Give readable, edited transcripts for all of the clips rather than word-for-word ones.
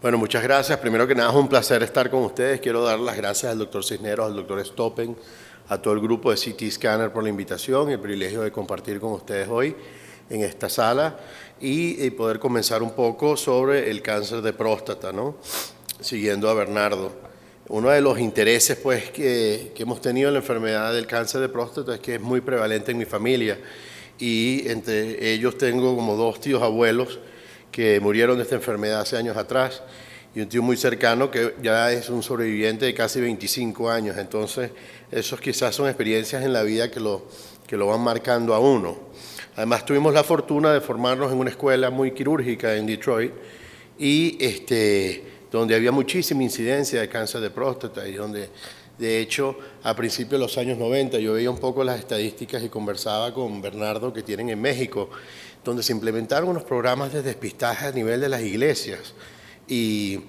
Bueno, muchas gracias. Primero que nada, es un placer estar con ustedes. Quiero dar las gracias al doctor Cisneros, al doctor Stoppen, a todo el grupo de CT Scanner por la invitación y el privilegio de compartir con ustedes hoy en esta sala y poder comenzar un poco sobre el cáncer de próstata, ¿no? Siguiendo a Bernardo. Uno de los intereses pues, que hemos tenido en la enfermedad del cáncer de próstata es que es muy prevalente en mi familia y entre ellos tengo como 2 tíos abuelos que murieron de esta enfermedad hace años atrás y un tío muy cercano que ya es un sobreviviente de casi 25 años. Entonces, esos quizás son experiencias en la vida que lo van marcando a uno. Además, tuvimos la fortuna de formarnos en una escuela muy quirúrgica en Detroit y donde había muchísima incidencia de cáncer de próstata y donde, de hecho, a principios de los años 90 yo veía un poco las estadísticas y conversaba con Bernardo que tienen en México, donde se implementaron unos programas de despistaje a nivel de las iglesias y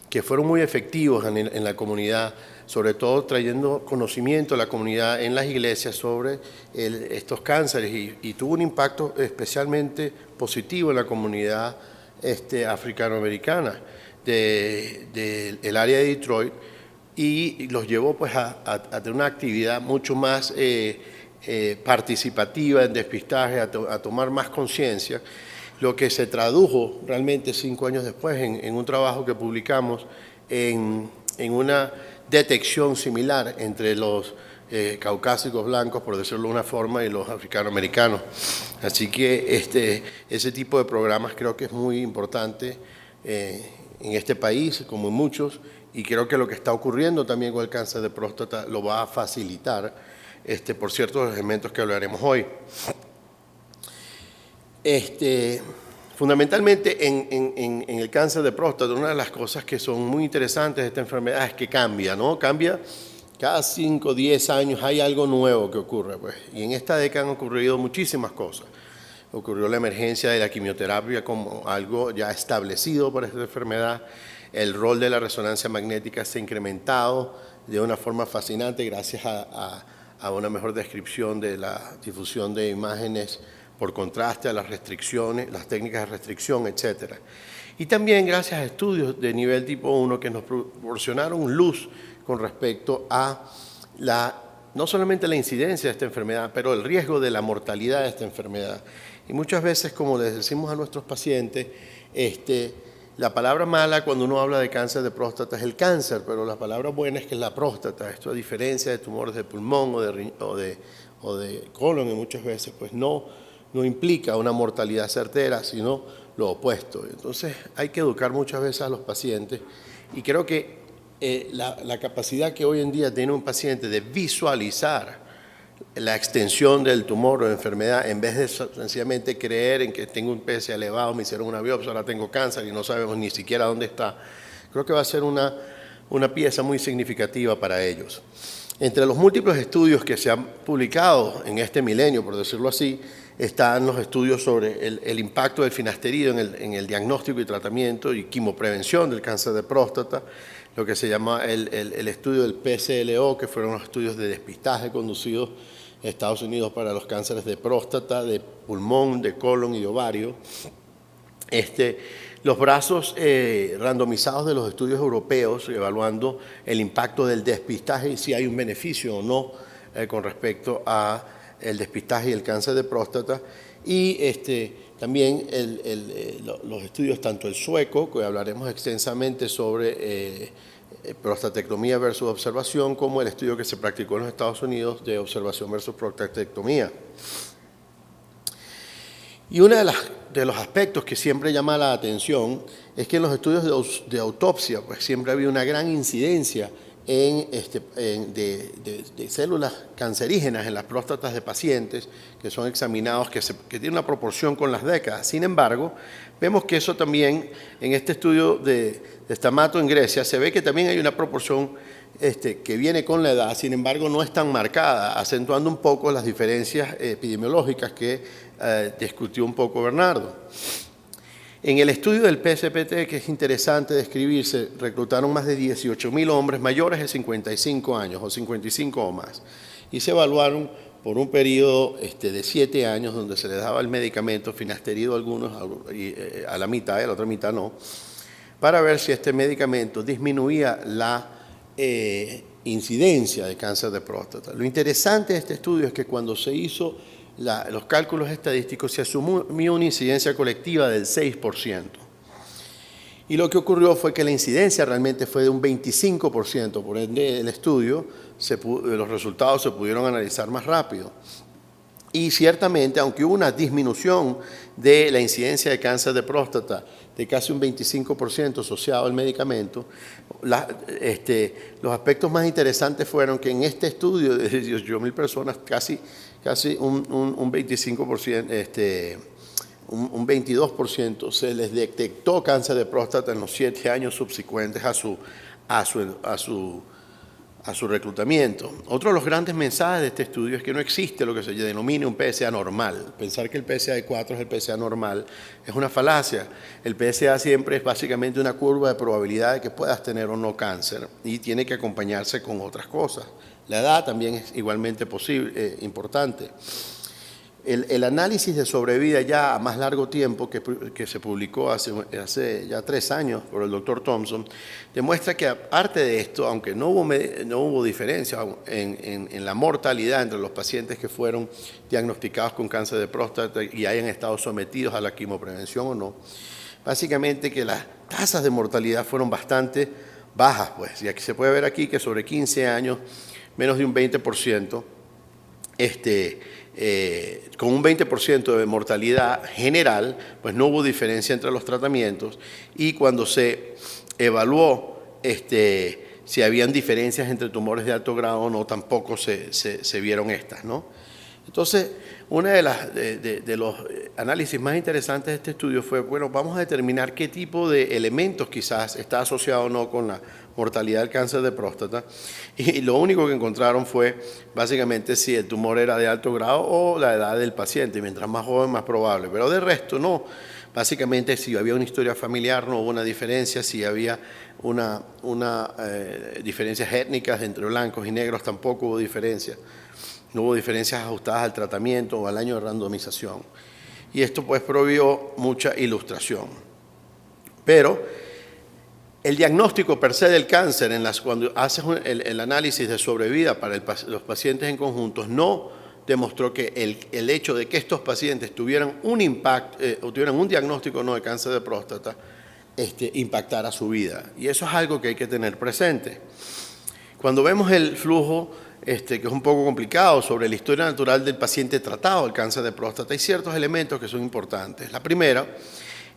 que fueron muy efectivos en la comunidad, sobre todo trayendo conocimiento a la comunidad en las iglesias sobre estos cánceres y tuvo un impacto especialmente positivo en la comunidad africanoamericana del área de Detroit y los llevó pues a tener una actividad mucho más participativa en despistaje, a tomar más conciencia, lo que se tradujo realmente 5 años después en un trabajo que publicamos en una detección similar entre los caucásicos blancos, por decirlo de una forma, y los africanoamericanos. Así que ese tipo de programas creo que es muy importante en este país, como en muchos, y creo que lo que está ocurriendo también con el cáncer de próstata lo va a facilitar por ciertos elementos que hablaremos hoy. Fundamentalmente en el cáncer de próstata, una de las cosas que son muy interesantes de esta enfermedad es que cambia, ¿no? Cambia cada 5 o 10 años, hay algo nuevo que ocurre, pues. Y en esta década han ocurrido muchísimas cosas. Ocurrió la emergencia de la quimioterapia como algo ya establecido para esta enfermedad. El rol de la resonancia magnética se ha incrementado de una forma fascinante gracias a una mejor descripción de la difusión de imágenes por contraste, a las restricciones, las técnicas de restricción, etc. Y también gracias a estudios de nivel tipo 1 que nos proporcionaron luz con respecto a no solamente la incidencia de esta enfermedad, pero el riesgo de la mortalidad de esta enfermedad. Y muchas veces, como les decimos a nuestros pacientes, la palabra mala cuando uno habla de cáncer de próstata es el cáncer, pero la palabra buena es que es la próstata. Esto, a diferencia de tumores de pulmón o de colon, y muchas veces pues no implica una mortalidad certera, sino lo opuesto. Entonces hay que educar muchas veces a los pacientes y creo que la capacidad que hoy en día tiene un paciente de visualizar la extensión del tumor o de enfermedad, en vez de sencillamente creer en que tengo un PSA elevado, me hicieron una biopsia, ahora tengo cáncer y no sabemos ni siquiera dónde está, creo que va a ser una pieza muy significativa para ellos. Entre los múltiples estudios que se han publicado en este milenio, por decirlo así, están los estudios sobre el impacto del finasterida en el diagnóstico y tratamiento y quimoprevención del cáncer de próstata, lo que se llama el estudio del PCLO, que fueron los estudios de despistaje conducidos en Estados Unidos para los cánceres de próstata, de pulmón, de colon y de ovario. Los brazos randomizados de los estudios europeos, evaluando el impacto del despistaje y si hay un beneficio o no con respecto a el despistaje y el cáncer de próstata, y también los estudios, tanto el sueco, que hablaremos extensamente sobre prostatectomía versus observación, como el estudio que se practicó en los Estados Unidos de observación versus prostatectomía. Y uno de los aspectos que siempre llama la atención es que en los estudios de autopsia pues siempre había una gran incidencia de células cancerígenas en las próstatas de pacientes que son examinados, que tiene una proporción con las décadas. Sin embargo, vemos que eso también en este estudio de Stamato en Grecia se ve que también hay una proporción que viene con la edad, sin embargo no es tan marcada, acentuando un poco las diferencias epidemiológicas que discutió un poco Bernardo. En el estudio del PSPT, que es interesante describirse, reclutaron más de 18.000 hombres mayores de 55 años o 55 o más y se evaluaron por un periodo de 7 años donde se les daba el medicamento finasterida a algunos a la mitad y a la otra mitad no, para ver si este medicamento disminuía la incidencia de cáncer de próstata. Lo interesante de este estudio es que cuando se hizo los cálculos estadísticos se asumió una incidencia colectiva del 6%. Y lo que ocurrió fue que la incidencia realmente fue de un 25%, por ende el estudio, los resultados se pudieron analizar más rápido. Y ciertamente, aunque hubo una disminución de la incidencia de cáncer de próstata de casi un 25% asociado al medicamento, los aspectos más interesantes fueron que en este estudio de 18.000 personas, casi un 25%, un 22% se les detectó cáncer de próstata en los 7 años subsecuentes a su reclutamiento. Otro de los grandes mensajes de este estudio es que no existe lo que se denomina un PSA normal. Pensar que el PSA de 4 es el PSA normal es una falacia. El PSA siempre es básicamente una curva de probabilidad de que puedas tener o no cáncer y tiene que acompañarse con otras cosas. La edad también es igualmente importante. El análisis de sobrevida ya a más largo tiempo que se publicó hace ya 3 años por el doctor Thompson, demuestra que aparte de esto, aunque no hubo diferencia en la mortalidad entre los pacientes que fueron diagnosticados con cáncer de próstata y hayan estado sometidos a la quimioprevención o no, básicamente que las tasas de mortalidad fueron bastante bajas, pues, y aquí se puede ver aquí que sobre 15 años, menos de un 20%, con un 20% de mortalidad general, pues no hubo diferencia entre los tratamientos y cuando se evaluó si habían diferencias entre tumores de alto grado o no, tampoco se vieron estas, ¿no? Entonces, uno de los análisis más interesantes de este estudio fue, bueno, vamos a determinar qué tipo de elementos quizás está asociado o no con la mortalidad del cáncer de próstata, y lo único que encontraron fue básicamente si el tumor era de alto grado o la edad del paciente, mientras más joven más probable, pero de resto no. Básicamente si había una historia familiar no hubo una diferencia, si había diferencias étnicas entre blancos y negros tampoco hubo diferencia. No hubo diferencias ajustadas al tratamiento o al año de randomización. Y esto pues proveyó mucha ilustración. Pero el diagnóstico per se del cáncer, cuando haces el análisis de sobrevida para los pacientes en conjuntos, no demostró que el hecho de que estos pacientes tuvieran un impacto o tuvieran un diagnóstico no de cáncer de próstata impactara su vida. Y eso es algo que hay que tener presente. Cuando vemos el flujo, que es un poco complicado, sobre la historia natural del paciente tratado del cáncer de próstata, hay ciertos elementos que son importantes. La primera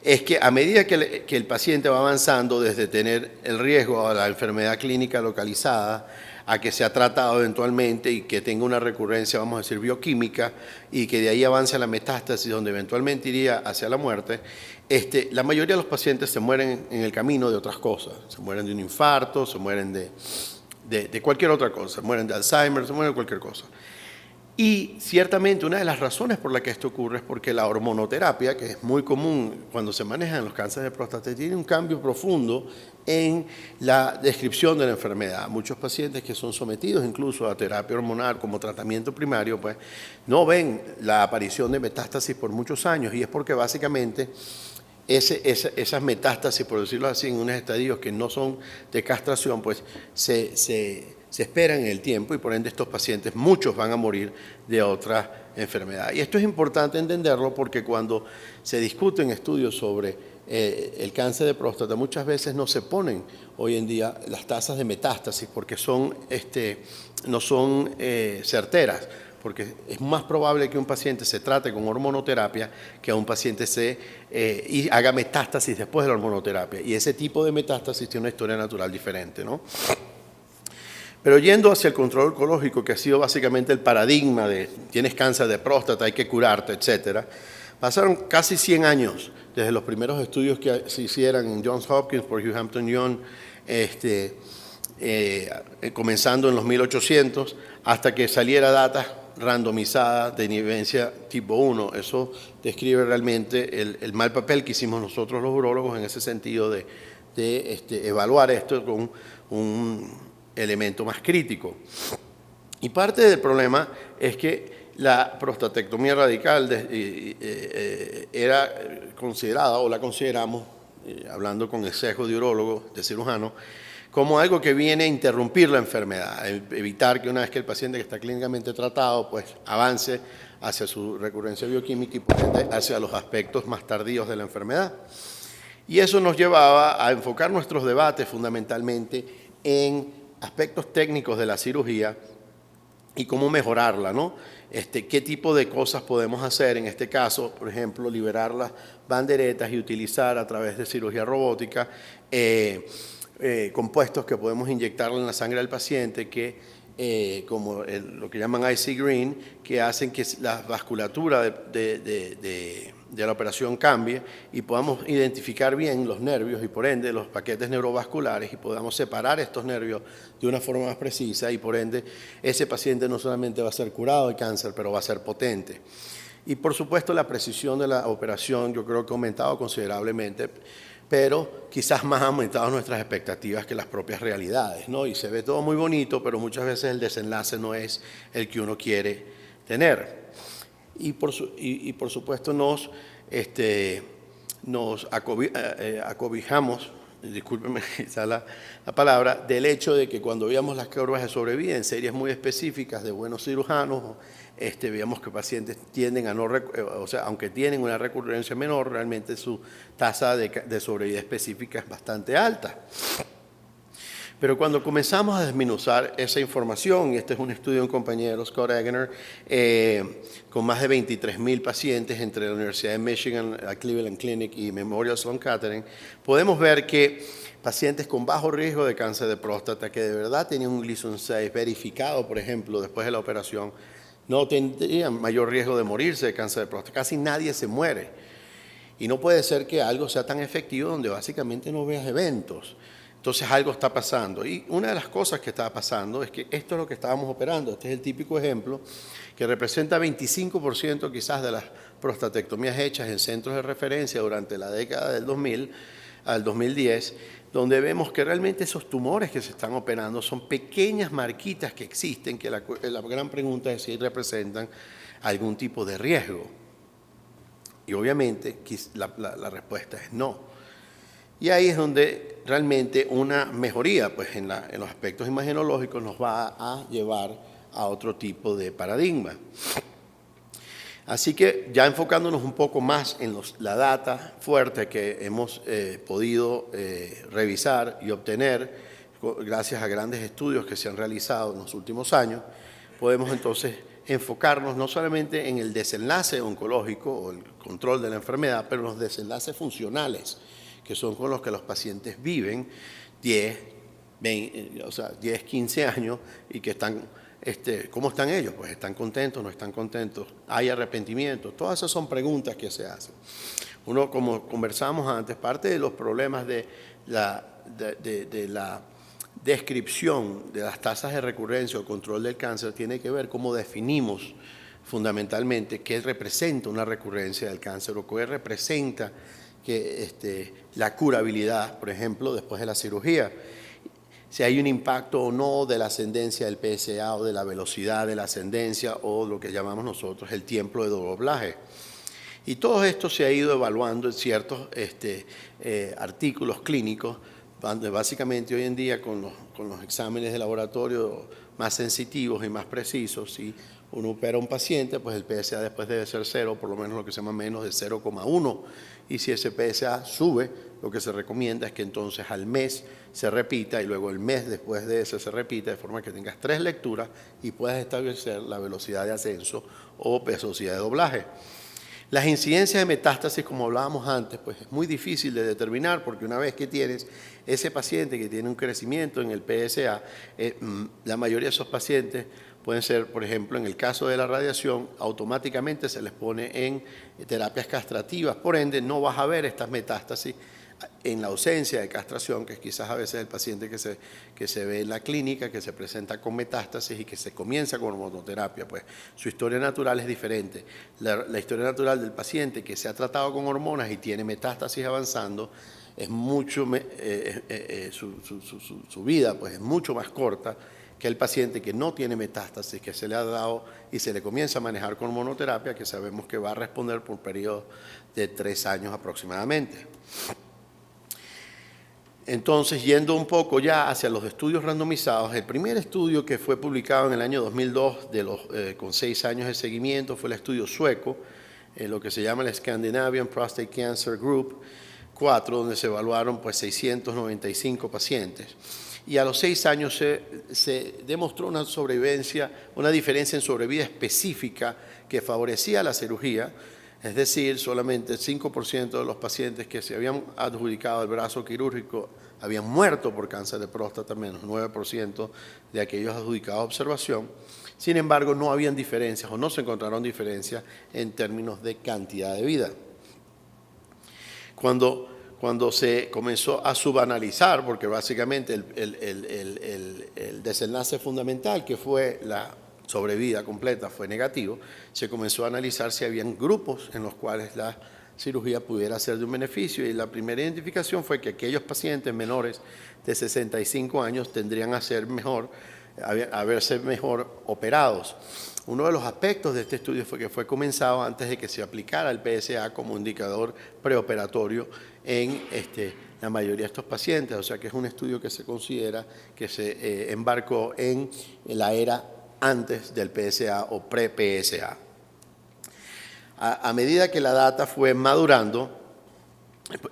es que a medida que el paciente va avanzando desde tener el riesgo a la enfermedad clínica localizada, a que sea tratado eventualmente y que tenga una recurrencia, vamos a decir, bioquímica, y que de ahí avance a la metástasis, donde eventualmente iría hacia la muerte, la mayoría de los pacientes se mueren en el camino de otras cosas. Se mueren de un infarto, se mueren de cualquier otra cosa, se mueren de Alzheimer, se mueren de cualquier cosa. Y ciertamente una de las razones por la que esto ocurre es porque la hormonoterapia, que es muy común cuando se manejan los cánceres de próstata, tiene un cambio profundo en la descripción de la enfermedad. Muchos pacientes que son sometidos incluso a terapia hormonal como tratamiento primario, pues no ven la aparición de metástasis por muchos años, y es porque básicamente esas metástasis, por decirlo así, en unos estadios que no son de castración, pues se esperan en el tiempo, y por ende estos pacientes, muchos van a morir de otra enfermedad. Y esto es importante entenderlo porque cuando se discuten estudios sobre el cáncer de próstata, muchas veces no se ponen hoy en día las tasas de metástasis porque no son certeras, porque es más probable que un paciente se trate con hormonoterapia que a un paciente y haga metástasis después de la hormonoterapia. Y ese tipo de metástasis tiene una historia natural diferente, ¿no? Pero yendo hacia el control oncológico, que ha sido básicamente el paradigma de tienes cáncer de próstata, hay que curarte, etcétera, pasaron casi 100 años desde los primeros estudios que se hicieran en Johns Hopkins por Hugh Hampton Young, comenzando en los 1800, hasta que saliera data randomizada de nivencia tipo 1. Eso describe realmente el mal papel que hicimos nosotros los urólogos en ese sentido de evaluar esto con un elemento más crítico. Y parte del problema es que la prostatectomía radical era considerada, o la consideramos hablando con el sesgo de urólogo, de cirujano, como algo que viene a interrumpir la enfermedad, evitar que una vez que el paciente que está clínicamente tratado, pues avance hacia su recurrencia bioquímica y por ende hacia los aspectos más tardíos de la enfermedad. Y eso nos llevaba a enfocar nuestros debates fundamentalmente en aspectos técnicos de la cirugía y cómo mejorarla, ¿no? Qué tipo de cosas podemos hacer, en este caso, por ejemplo, liberar las banderetas y utilizar a través de cirugía robótica compuestos que podemos inyectarle en la sangre del paciente como lo que llaman IC Green, que hacen que la vasculatura de la operación cambie y podamos identificar bien los nervios y por ende los paquetes neurovasculares y podamos separar estos nervios de una forma más precisa y por ende ese paciente no solamente va a ser curado de cáncer, pero va a ser potente. Y por supuesto la precisión de la operación yo creo que ha aumentado considerablemente, pero quizás más ha aumentado nuestras expectativas que las propias realidades, ¿no? Y se ve todo muy bonito, pero muchas veces el desenlace no es el que uno quiere tener. Y por supuesto nos acobijamos, discúlpenme quizá la palabra, del hecho de que cuando veíamos las curvas de sobrevivencia en series muy específicas de buenos cirujanos, veíamos que pacientes tienden a no, o sea, aunque tienen una recurrencia menor, realmente su tasa de sobrevida específica es bastante alta. Pero cuando comenzamos a desmenuzar esa información, y este es un estudio de un compañero, Scott Eggener, con más de 23,000 pacientes entre la Universidad de Michigan, la Cleveland Clinic y Memorial Sloan Kettering, podemos ver que pacientes con bajo riesgo de cáncer de próstata, que de verdad tenían un Gleason 6 verificado, por ejemplo, después de la operación, no tendrían mayor riesgo de morirse de cáncer de próstata. Casi nadie se muere. Y no puede ser que algo sea tan efectivo donde básicamente no veas eventos. Entonces algo está pasando. Y una de las cosas que estaba pasando es que esto es lo que estábamos operando. Este es el típico ejemplo que representa 25% quizás de las prostatectomías hechas en centros de referencia durante la década del 2000 al 2010, donde vemos que realmente esos tumores que se están operando son pequeñas marquitas que existen, que la gran pregunta es si representan algún tipo de riesgo. Y obviamente la respuesta es no. Y ahí es donde realmente una mejoría pues, en los aspectos imagenológicos nos va a llevar a otro tipo de paradigma. Así que ya enfocándonos un poco más en la data fuerte que hemos podido revisar y obtener gracias a grandes estudios que se han realizado en los últimos años, podemos entonces enfocarnos no solamente en el desenlace oncológico o el control de la enfermedad, pero en los desenlaces funcionales, que son con los que los pacientes viven 10, 15 años y que están... ¿Cómo están ellos? Pues están contentos, no están contentos, hay arrepentimiento, todas esas son preguntas que se hacen. Uno, como conversamos antes, parte de los problemas de la descripción de las tasas de recurrencia o control del cáncer tiene que ver cómo definimos fundamentalmente qué representa una recurrencia del cáncer o qué representa la curabilidad, por ejemplo, después de la cirugía. Si hay un impacto o no de la ascendencia del PSA o de la velocidad de la ascendencia o lo que llamamos nosotros el tiempo de doblaje. Y todo esto se ha ido evaluando en ciertos artículos clínicos, donde básicamente hoy en día con los exámenes de laboratorio más sensitivos y más precisos, si uno opera a un paciente, pues el PSA después debe ser 0, por lo menos lo que se llama menos de 0,1. Y si ese PSA sube, lo que se recomienda es que entonces al mes se repita y luego el mes después de eso se repita, de forma que tengas 3 lecturas y puedas establecer la velocidad de ascenso o velocidad de doblaje. Las incidencias de metástasis, como hablábamos antes, pues es muy difícil de determinar porque una vez que tienes ese paciente que tiene un crecimiento en el PSA, la mayoría de esos pacientes pueden ser, por ejemplo, en el caso de la radiación, automáticamente se les pone en terapias castrativas, por ende no vas a ver estas metástasis en la ausencia de castración, que es quizás a veces el paciente que se ve en la clínica, que se presenta con metástasis y que se comienza con hormonoterapia, pues su historia natural es diferente. La historia natural del paciente que se ha tratado con hormonas y tiene metástasis avanzando, es mucho, su vida pues, es mucho más corta que el paciente que no tiene metástasis, que se le ha dado y se le comienza a manejar con hormonoterapia, que sabemos que va a responder por un periodo de 3 años aproximadamente. Entonces, yendo un poco ya hacia los estudios randomizados, el primer estudio que fue publicado en el año 2002 con 6 años de seguimiento fue el estudio sueco, lo que se llama el Scandinavian Prostate Cancer Group 4, donde se evaluaron pues 695 pacientes. Y a los 6 años se demostró una diferencia en sobrevida específica que favorecía la cirugía. Es decir, solamente el 5% de los pacientes que se habían adjudicado el brazo quirúrgico habían muerto por cáncer de próstata, menos 9% de aquellos adjudicados a observación. Sin embargo, no habían diferencias o no se encontraron diferencias en términos de cantidad de vida. Cuando se comenzó a subanalizar, porque básicamente el desenlace fundamental, que fue la sobrevida completa, fue negativo, se comenzó a analizar si habían grupos en los cuales la cirugía pudiera ser de un beneficio, y la primera identificación fue que aquellos pacientes menores de 65 años tendrían a verse mejor operados. Uno de los aspectos de este estudio fue que fue comenzado antes de que se aplicara el PSA como indicador preoperatorio en la mayoría de estos pacientes, o sea que es un estudio que se considera que se embarcó en la era antes del PSA o pre-PSA. A medida que la data fue madurando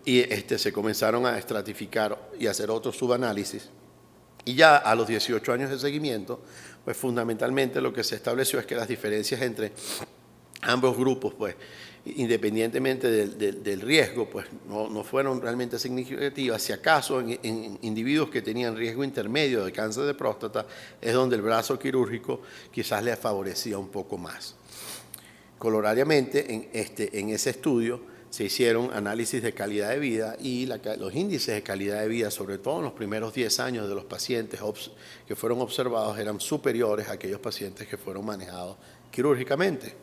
y se comenzaron a estratificar y hacer otros subanálisis, y ya a los 18 años de seguimiento, pues fundamentalmente lo que se estableció es que las diferencias entre ambos grupos, pues independientemente del riesgo, pues no fueron realmente significativas. Si acaso en individuos que tenían riesgo intermedio de cáncer de próstata es donde el brazo quirúrgico quizás les favorecía un poco más. Colorariamente, en ese estudio se hicieron análisis de calidad de vida y los índices de calidad de vida, sobre todo en los primeros 10 años de los pacientes que fueron observados, eran superiores a aquellos pacientes que fueron manejados quirúrgicamente.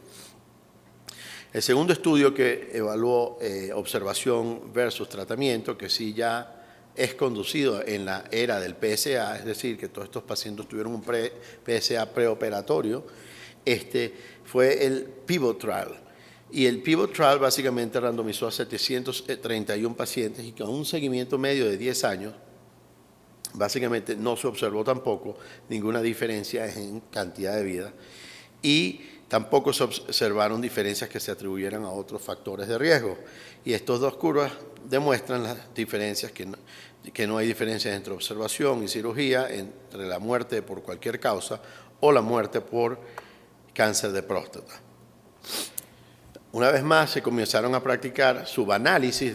El segundo estudio que evaluó observación versus tratamiento, que sí ya es conducido en la era del PSA, es decir, que todos estos pacientes tuvieron un PSA preoperatorio, fue el Pivot Trial. Y el Pivot Trial básicamente randomizó a 731 pacientes y con un seguimiento medio de 10 años, básicamente no se observó tampoco ninguna diferencia en cantidad de vida y tampoco se observaron diferencias que se atribuyeran a otros factores de riesgo. Y estas dos curvas demuestran las diferencias, que no hay diferencias entre observación y cirugía, entre la muerte por cualquier causa o la muerte por cáncer de próstata. Una vez más se comenzaron a practicar subanálisis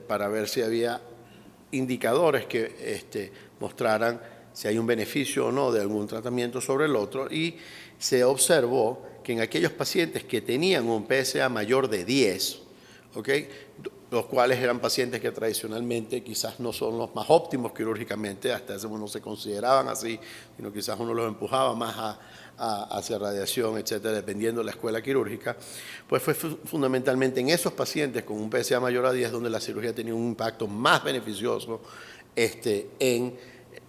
para ver si había indicadores que mostraran si hay un beneficio o no de algún tratamiento sobre el otro, y se observó que en aquellos pacientes que tenían un PSA mayor de 10, los cuales eran pacientes que tradicionalmente quizás no son los más óptimos quirúrgicamente, hasta ese momento no se consideraban así, sino quizás uno los empujaba más hacia radiación, etcétera, dependiendo de la escuela quirúrgica, pues fue fundamentalmente en esos pacientes con un PSA mayor a 10 donde la cirugía tenía un impacto más beneficioso en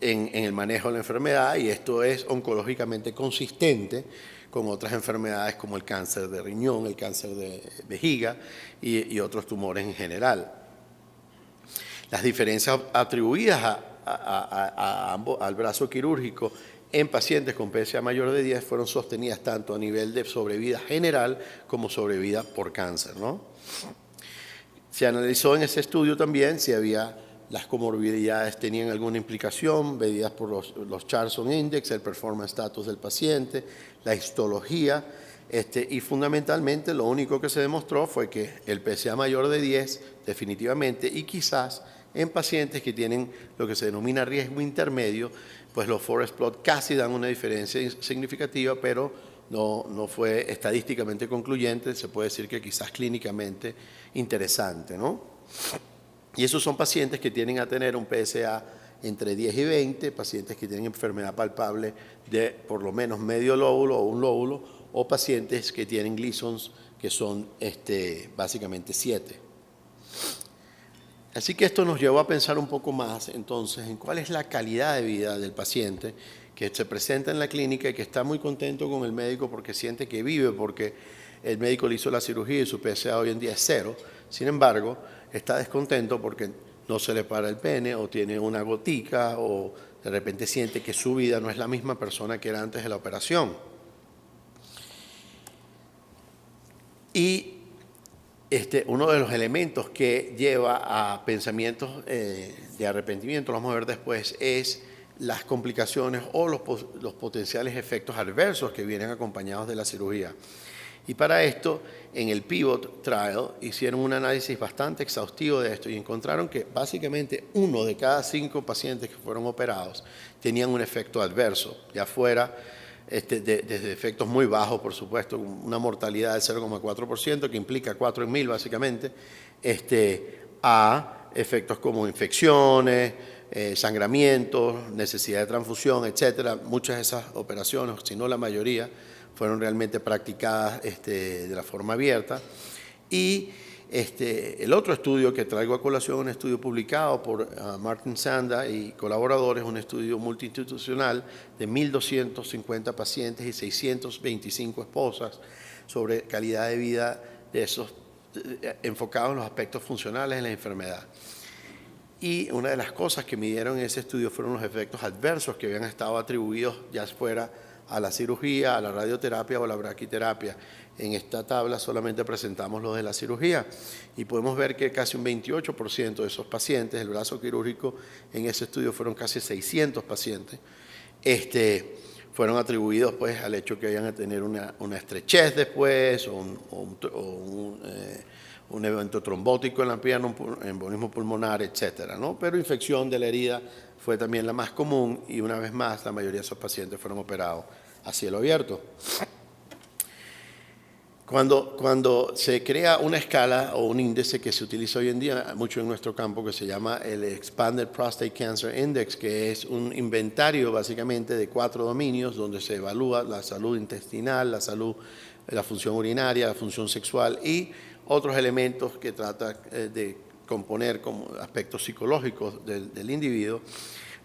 el manejo de la enfermedad, y esto es oncológicamente consistente con otras enfermedades como el cáncer de riñón, el cáncer de vejiga y otros tumores en general. Las diferencias atribuidas al brazo quirúrgico en pacientes con PSA mayor de 10 fueron sostenidas tanto a nivel de sobrevida general como sobrevida por cáncer, ¿no? Se analizó en ese estudio también si las comorbilidades tenían alguna implicación, medidas por los Charlson Index, el performance status del paciente, la histología, y fundamentalmente lo único que se demostró fue que el PSA mayor de 10 definitivamente, y quizás en pacientes que tienen lo que se denomina riesgo intermedio, pues los forest plot casi dan una diferencia significativa, pero no fue estadísticamente concluyente, se puede decir que quizás clínicamente interesante, ¿no? Y esos son pacientes que tienden a tener un PSA entre 10 y 20, pacientes que tienen enfermedad palpable de por lo menos medio lóbulo o un lóbulo, o pacientes que tienen Gleason's, que son básicamente 7. Así que esto nos llevó a pensar un poco más entonces en cuál es la calidad de vida del paciente que se presenta en la clínica y que está muy contento con el médico porque siente que vive, porque el médico le hizo la cirugía y su PSA hoy en día es 0. Sin embargo, está descontento porque no se le para el pene o tiene una gotica o de repente siente que su vida no es la misma persona que era antes de la operación. Y uno de los elementos que lleva a pensamientos de arrepentimiento, lo vamos a ver después, es las complicaciones o los potenciales efectos adversos que vienen acompañados de la cirugía. Y para esto, en el Pivot Trial, hicieron un análisis bastante exhaustivo de esto y encontraron que básicamente 1 de cada 5 pacientes que fueron operados tenían un efecto adverso, ya fuera desde efectos muy bajos, por supuesto, una mortalidad del 0,4%, que implica 4 en 1000 básicamente, a efectos como infecciones, sangramientos, necesidad de transfusión, etcétera. Muchas de esas operaciones, si no la mayoría, fueron realmente practicadas de la forma abierta. Y el otro estudio que traigo a colación, un estudio publicado por Martin Sanda y colaboradores, un estudio multiinstitucional de 1.250 pacientes y 625 esposas sobre calidad de vida de esos, enfocados en los aspectos funcionales de la enfermedad. Y una de las cosas que midieron en ese estudio fueron los efectos adversos que habían estado atribuidos ya fuera a la cirugía, a la radioterapia o a la braquiterapia. En esta tabla solamente presentamos los de la cirugía y podemos ver que casi un 28% de esos pacientes, el brazo quirúrgico en ese estudio fueron casi 600 pacientes, fueron atribuidos pues al hecho que vayan a tener una estrechez después o un evento trombótico en la pierna, un embolismo pulmonar, etcétera, ¿no? Pero infección de la herida fue también la más común y una vez más la mayoría de esos pacientes fueron operados a cielo abierto. Cuando se crea una escala o un índice que se utiliza hoy en día mucho en nuestro campo, que se llama el Expanded Prostate Cancer Index, que es un inventario básicamente de 4 dominios donde se evalúa la salud intestinal, la salud, la función urinaria, la función sexual y otros elementos que trata de componer como aspectos psicológicos del individuo.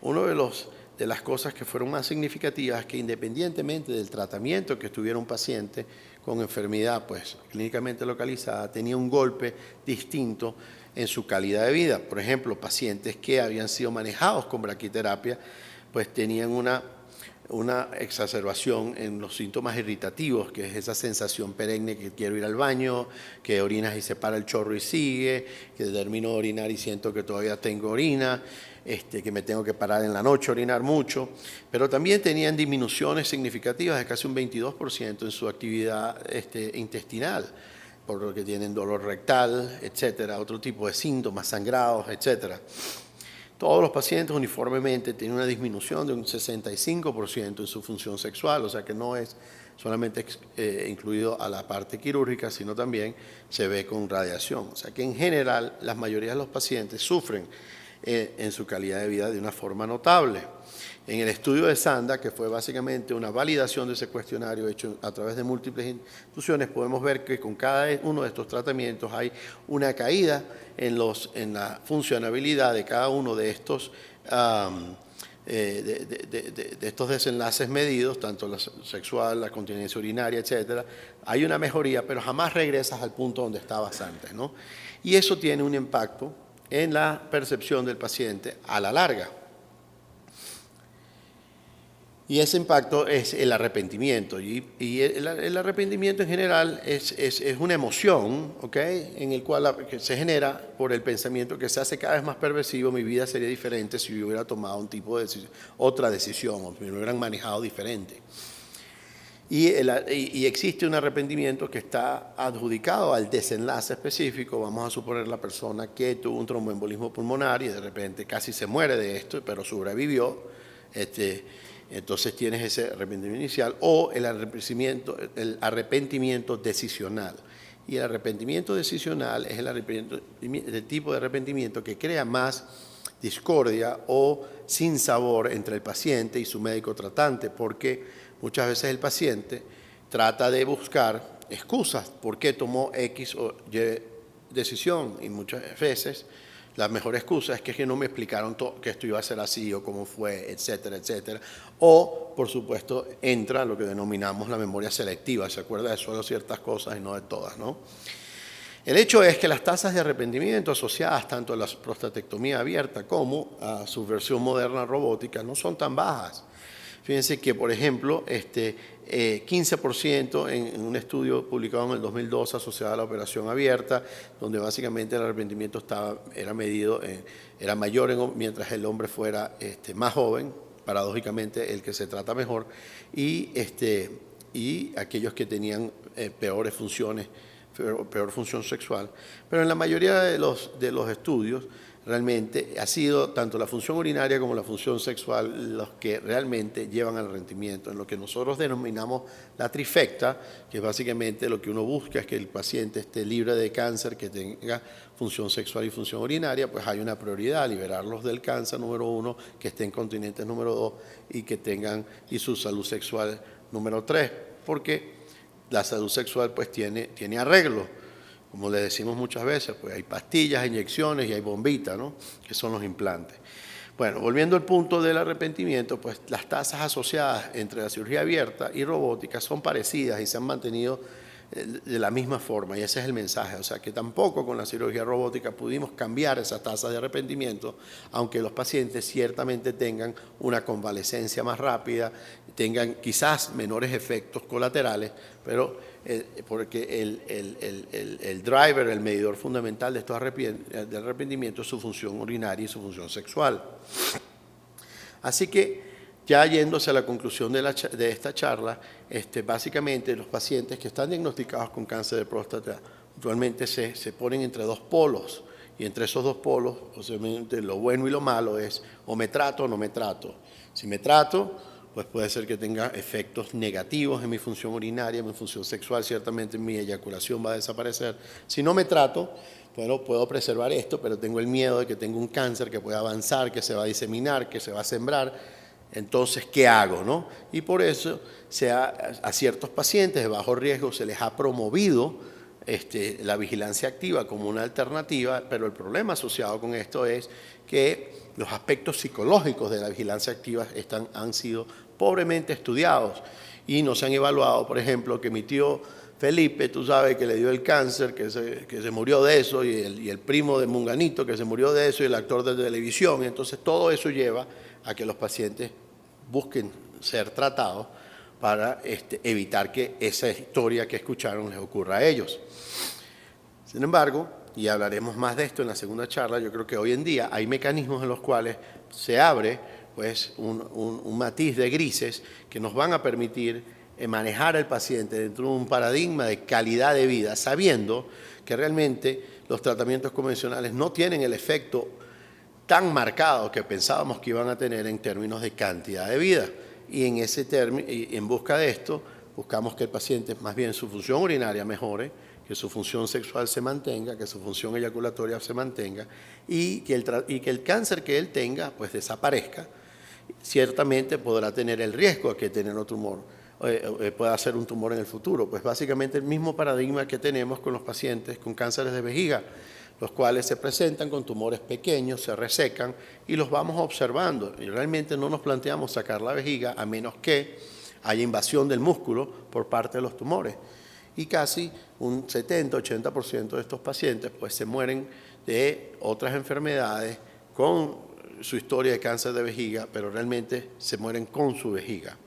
Uno de las cosas que fueron más significativas es que independientemente del tratamiento que estuviera un paciente con enfermedad pues clínicamente localizada, tenía un golpe distinto en su calidad de vida. Por ejemplo, pacientes que habían sido manejados con braquiterapia pues tenían una exacerbación en los síntomas irritativos, que es esa sensación perenne que quiero ir al baño, que orinas y se para el chorro y sigue, que termino de orinar y siento que todavía tengo orina, que me tengo que parar en la noche a orinar mucho, pero también tenían disminuciones significativas de casi un 22% en su actividad intestinal, por lo que tienen dolor rectal, etcétera, otro tipo de síntomas, sangrados, etcétera. Todos los pacientes uniformemente tienen una disminución de un 65% en su función sexual, o sea que no es solamente incluido a la parte quirúrgica, sino también se ve con radiación. O sea que en general la mayoría de los pacientes sufren en su calidad de vida de una forma notable. En el estudio de Sanda, que fue básicamente una validación de ese cuestionario hecho a través de múltiples instituciones, podemos ver que con cada uno de estos tratamientos hay una caída en la funcionabilidad de cada uno de estos de estos desenlaces medidos, tanto la sexual, la continencia urinaria, etcétera. Hay una mejoría, pero jamás regresas al punto donde estabas antes, ¿no? Y eso tiene un impacto en la percepción del paciente a la larga. Y ese impacto es el arrepentimiento. Y el arrepentimiento en general es una emoción, ¿ok?, en el cual que se genera por el pensamiento que se hace cada vez más perversivo. Mi vida sería diferente si yo hubiera tomado un tipo de otra decisión o si me hubieran manejado diferente. Y existe un arrepentimiento que está adjudicado al desenlace específico. Vamos a suponer la persona que tuvo un tromboembolismo pulmonar y de repente casi se muere de esto, pero sobrevivió. Entonces tienes ese arrepentimiento inicial o el arrepentimiento decisional. Y el arrepentimiento decisional es el tipo de arrepentimiento que crea más discordia o sinsabor entre el paciente y su médico tratante, porque muchas veces el paciente trata de buscar excusas por qué tomó X o Y decisión y muchas veces la mejor excusa es que no me explicaron que esto iba a ser así o cómo fue, etcétera, etcétera. O, por supuesto, entra lo que denominamos la memoria selectiva. Se acuerda de solo ciertas cosas y no de todas, ¿no? El hecho es que las tasas de arrepentimiento asociadas tanto a la prostatectomía abierta como a su versión moderna robótica no son tan bajas. Fíjense que, por ejemplo, 15% en un estudio publicado en el 2002 asociado a la operación abierta, donde básicamente el arrepentimiento era medido, era mayor mientras el hombre fuera más joven, paradójicamente el que se trata mejor, y aquellos que tenían peores funciones, peor función sexual. Pero en la mayoría de los estudios realmente ha sido tanto la función urinaria como la función sexual los que realmente llevan al arrepentimiento. En lo que nosotros denominamos la trifecta, que básicamente lo que uno busca es que el paciente esté libre de cáncer, que tenga función sexual y función urinaria, pues hay una prioridad, liberarlos del cáncer número 1, que estén continentes número 2 y que tengan y su salud sexual número 3, porque la salud sexual pues tiene arreglo. Como le decimos muchas veces, pues hay pastillas, inyecciones y hay bombitas, ¿no? Que son los implantes. Bueno, volviendo al punto del arrepentimiento, pues las tasas asociadas entre la cirugía abierta y robótica son parecidas y se han mantenido de la misma forma, y ese es el mensaje. O sea, que tampoco con la cirugía robótica pudimos cambiar esa tasa de arrepentimiento, aunque los pacientes ciertamente tengan una convalecencia más rápida, tengan quizás menores efectos colaterales, pero porque el driver, el medidor fundamental de estos de arrepentimiento es su función urinaria y su función sexual. Así que, ya yéndose a la conclusión de esta charla, básicamente los pacientes que están diagnosticados con cáncer de próstata usualmente se ponen entre dos polos, y entre esos dos polos, obviamente lo bueno y lo malo es o me trato o no me trato. Si me trato, pues puede ser que tenga efectos negativos en mi función urinaria, en mi función sexual, ciertamente mi eyaculación va a desaparecer. Si no me trato, bueno, puedo preservar esto, pero tengo el miedo de que tenga un cáncer que pueda avanzar, que se va a diseminar, que se va a sembrar. Entonces, ¿qué hago, no? Y por eso a ciertos pacientes de bajo riesgo se les ha promovido la vigilancia activa como una alternativa, pero el problema asociado con esto es que los aspectos psicológicos de la vigilancia activa han sido pobremente estudiados y no se han evaluado. Por ejemplo, que mi tío Felipe, tú sabes que le dio el cáncer, que se murió de eso, y el primo de Munganito que se murió de eso, y el actor de televisión. Entonces todo eso lleva a que los pacientes busquen ser tratados para evitar que esa historia que escucharon les ocurra a ellos. Sin embargo, y hablaremos más de esto en la segunda charla, yo creo que hoy en día hay mecanismos en los cuales se abre pues, un matiz de grises que nos van a permitir manejar al paciente dentro de un paradigma de calidad de vida, sabiendo que realmente los tratamientos convencionales no tienen el efecto tan marcado que pensábamos que iban a tener en términos de cantidad de vida. Y en busca de esto, buscamos que el paciente más bien su función urinaria mejore, que su función sexual se mantenga, que su función eyaculatoria se mantenga y que el cáncer que él tenga pues desaparezca. Ciertamente podrá tener el riesgo de que tener otro tumor, pueda ser un tumor en el futuro. Pues básicamente el mismo paradigma que tenemos con los pacientes con cánceres de vejiga, los cuales se presentan con tumores pequeños, se resecan y los vamos observando. Y realmente no nos planteamos sacar la vejiga a menos que haya invasión del músculo por parte de los tumores. Y casi un 70-80% de estos pacientes pues, se mueren de otras enfermedades con su historia de cáncer de vejiga, pero realmente se mueren con su vejiga.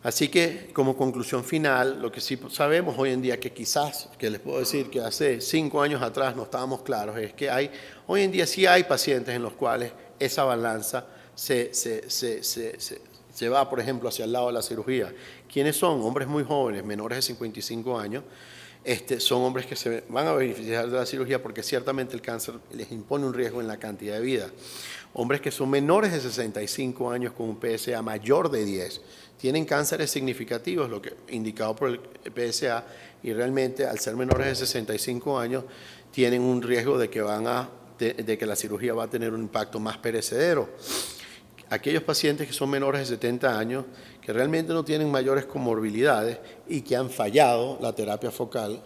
Así que, como conclusión final, lo que sí sabemos hoy en día, que quizás, que les puedo decir que hace 5 años atrás no estábamos claros, es que hoy en día sí hay pacientes en los cuales esa balanza se va, por ejemplo, hacia el lado de la cirugía. ¿Quiénes son? Hombres muy jóvenes, menores de 55 años, son hombres que se van a beneficiar de la cirugía porque ciertamente el cáncer les impone un riesgo en la cantidad de vida. Hombres que son menores de 65 años con un PSA mayor de 10, tienen cánceres significativos, lo que indicado por el PSA, y realmente al ser menores de 65 años tienen un riesgo de que la cirugía va a tener un impacto más perecedero. Aquellos pacientes que son menores de 70 años, que realmente no tienen mayores comorbilidades y que han fallado la terapia focal,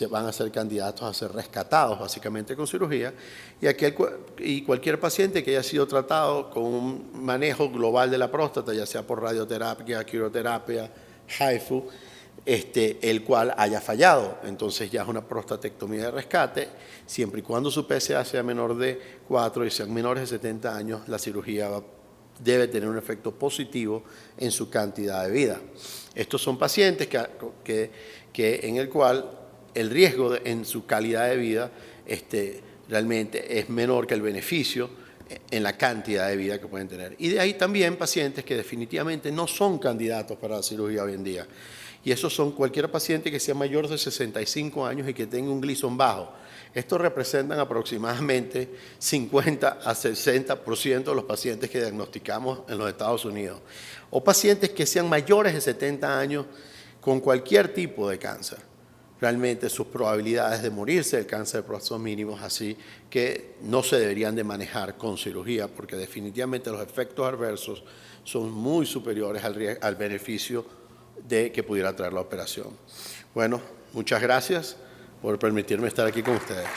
van a ser candidatos a ser rescatados básicamente con cirugía, y cualquier paciente que haya sido tratado con un manejo global de la próstata, ya sea por radioterapia, quimioterapia, HIFU, el cual haya fallado. Entonces ya es una prostatectomía de rescate, siempre y cuando su PSA sea menor de 4 y sean menores de 70 años, la cirugía debe tener un efecto positivo en su cantidad de vida. Estos son pacientes en el cual el riesgo en su calidad de vida realmente es menor que el beneficio en la cantidad de vida que pueden tener. Y de ahí también pacientes que definitivamente no son candidatos para la cirugía hoy en día. Y esos son cualquier paciente que sea mayor de 65 años y que tenga un Gleason bajo. Estos representan aproximadamente 50 a 60% de los pacientes que diagnosticamos en los Estados Unidos. O pacientes que sean mayores de 70 años con cualquier tipo de cáncer. Realmente sus probabilidades de morirse del cáncer de próstata son mínimos, así que no se deberían de manejar con cirugía porque definitivamente los efectos adversos son muy superiores al beneficio que pudiera traer la operación. Bueno, muchas gracias por permitirme estar aquí con ustedes.